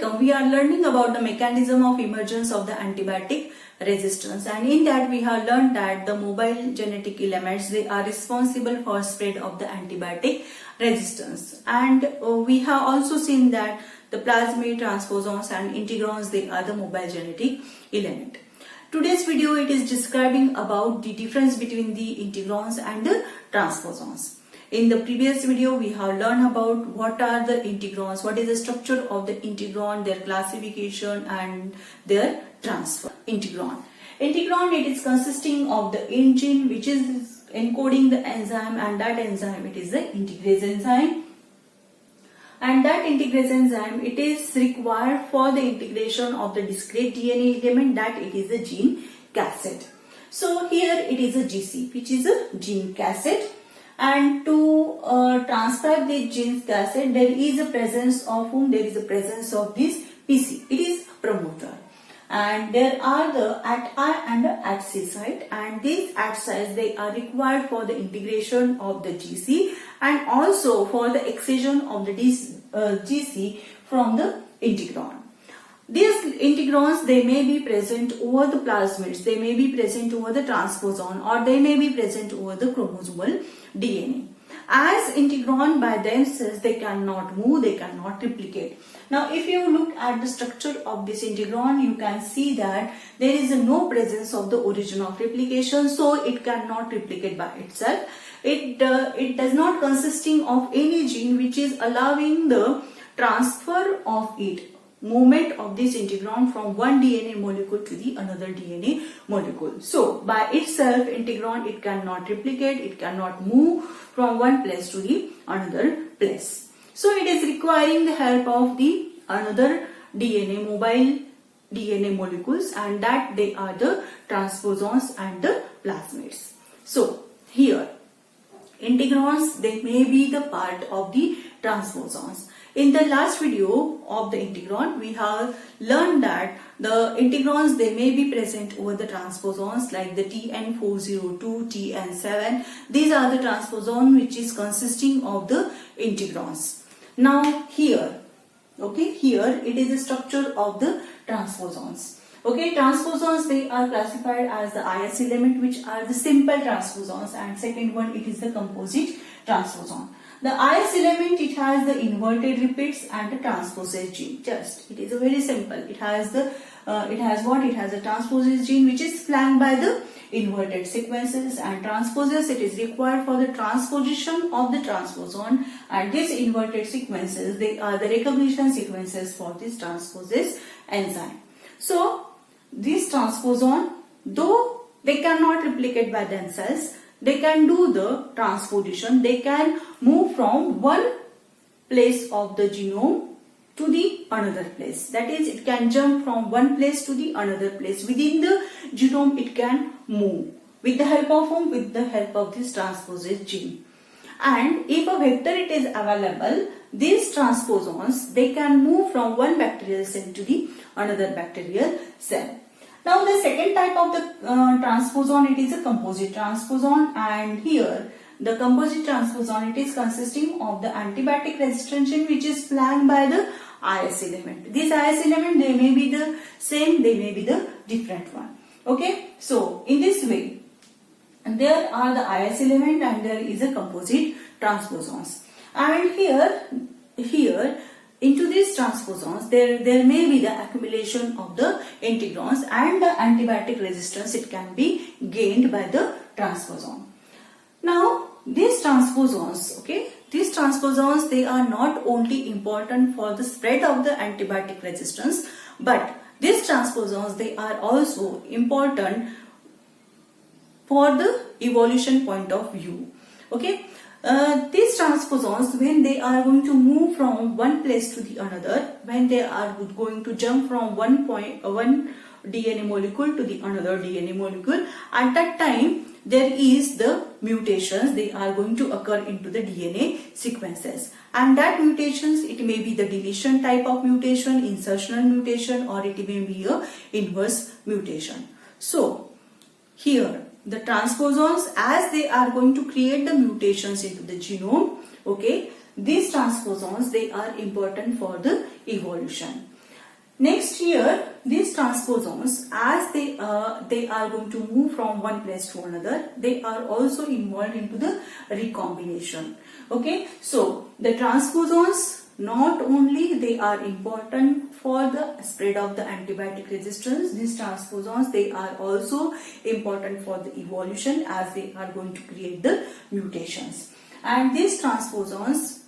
welcome. We are learning about the mechanism of emergence of the antibiotic resistance, and in that we have learned that the mobile genetic elements, they are responsible for spread of the antibiotic resistance, and we have also seen that the plasmid, transposons and integrons, they are the mobile genetic element. Today's video, it is describing about the difference between the integrons and the transposons. In the previous video, we have learned about what are the integrons, what is the structure of the integron, their classification and their transfer. Integron, it is consisting of the engine which is encoding the enzyme, and that enzyme, it is the integrase enzyme. And that integrase enzyme, it is required for the integration of the discrete DNA element, that it is the gene cassette. So here it is a GC, which is a gene cassette. And to transcribe the gene cassette, there is a presence of whom? There is a presence of this PC. It is promoter. And there are the at I and the at C site, and these at sites, they are required for the integration of the GC and also for the excision of the GC from the integron. These integrons, they may be present over the plasmids, they may be present over the transposon, or they may be present over the chromosomal DNA. As integron by themselves, they cannot move, they cannot replicate. Now, if you look at the structure of this integron, you can see that there is no presence of the origin of replication, so it cannot replicate by itself. It does not consisting of any gene which is allowing the transfer of it, movement of this integron from one DNA molecule to the another DNA molecule. So by itself, integron, it cannot replicate, it cannot move from one place to the another place. So it is requiring the help of the another DNA, mobile DNA molecules, and that they are the transposons and the plasmids. So here integrons, they may be the part of the transposons. In the last video of the integron, we have learned that the integrons, they may be present over the transposons like the TN402, TN7. These are the transposon which is consisting of the integrons. Now here, okay, here it is the structure of the transposons. Okay, transposons, they are classified as the IS element, which are the simple transposons, and second one, it is the composite transposon. The IS element, it has the inverted repeats and the transposase gene. Just, it is a very simple. It has the it has a transposase gene which is flanked by the inverted sequences, and transposase, it is required for the transposition of the transposon, and these inverted sequences, they are the recognition sequences for this transposase enzyme. So this transposon, though they cannot replicate by themselves, they can do the transposition. They can move from one place of the genome to the another place. That is, it can jump from one place to the another place. Within the genome, it can move. With the help of whom? With the help of this transposase gene. And if a vector it is available, these transposons, they can move from one bacterial cell to the another bacterial cell. Now the second type of the transposon, it is a composite transposon, and here the composite transposon, it is consisting of the antibiotic resistant gene which is flanked by the IS element. This IS element, they may be the same, they may be the different one. Okay, so in this way, there are the IS element and there is a composite transposons. And here into these transposons, there may be the accumulation of the integrons, and the antibiotic resistance, it can be gained by the transposon. Now these transposons, okay, these transposons, they are not only important for the spread of the antibiotic resistance, but these transposons, they are also important for the evolution point of view. Okay, these transposons, when they are going to move from one place to the another, when they are going to jump from one DNA molecule to the another DNA molecule, at that time there is the mutations, they are going to occur into the DNA sequences, and that mutations, it may be the deletion type of mutation, insertional mutation, or it may be a inverse mutation. So here the transposons, as they are going to create the mutations into the genome, okay, these transposons, they are important for the evolution. Next here, these transposons, as they are going to move from one place to another, they are also involved into the recombination. Okay, so the transposons, not only they are important for the spread of the antibiotic resistance, these transposons, they are also important for the evolution, as they are going to create the mutations. And these transposons,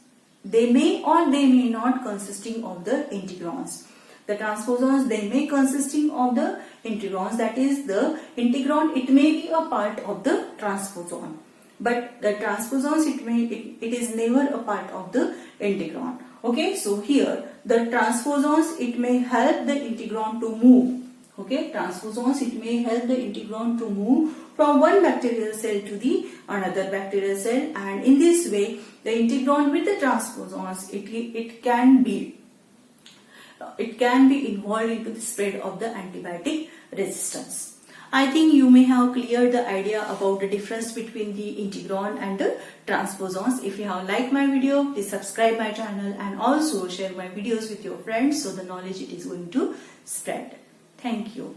they may or they may not consisting of the integrons. The transposons, they may consisting of the integrons, that is the integron, it may be a part of the transposon, but the transposons, it is never a part of the integron. Okay, so here the transposons, it may help the integron to move. Okay, transposons, it may help the integron to move from one bacterial cell to the another bacterial cell, and in this way the integron with the transposons, it can be involved into the spread of the antibiotic resistance. I think you may have cleared the idea about the difference between the integron and the transposons. If you have liked my video, please subscribe my channel and also share my videos with your friends, so the knowledge it is going to spread. Thank you.